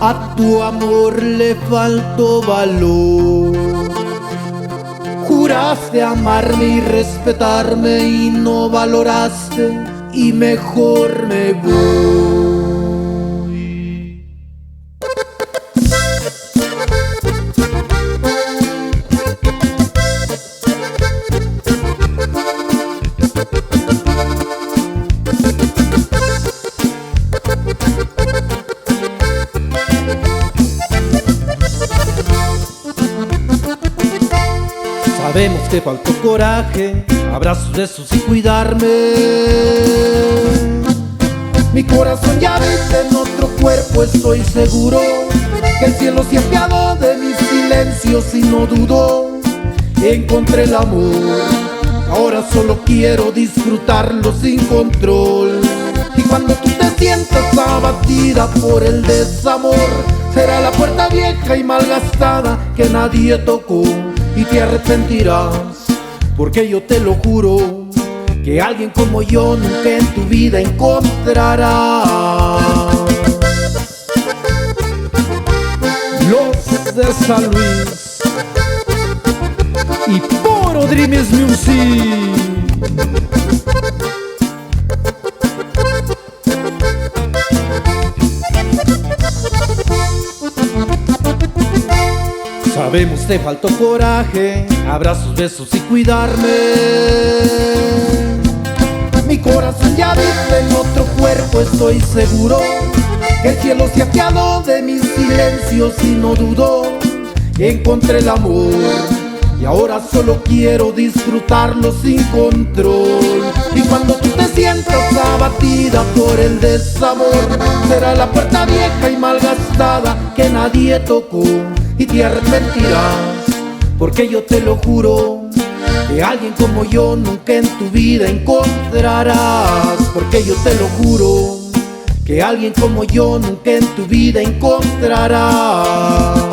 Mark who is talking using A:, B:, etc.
A: A tu amor le faltó valor. Juraste amarme y respetarme y no valoraste, y mejor me voy. Sabemos que faltó coraje, abrazos, besos y cuidarme. Mi corazón ya habita en otro cuerpo, estoy seguro que el cielo se ha apiadó de mis silencios y no dudo. Encontré el amor, ahora solo quiero disfrutarlo sin control. Y cuando tú te sientas abatida por el desamor, será la puerta vieja y malgastada que nadie tocó, y te arrepentirás, porque yo te lo juro, que alguien como yo nunca en tu vida encontrarás. Los de San Luis y Puro Dreams Music. Sabemos te faltó coraje, abrazos, besos y cuidarme. Mi corazón ya vive en otro cuerpo, estoy seguro que el cielo se ha apiadó de mis silencios y no dudo. Encontré el amor y ahora solo quiero disfrutarlo sin control. Y cuando tú te sientas abatida por el desamor, será la puerta vieja y malgastada que nadie tocó, y te arrepentirás, porque yo te lo juro, que alguien como yo nunca en tu vida encontrarás. Porque yo te lo juro, que alguien como yo nunca en tu vida encontrarás.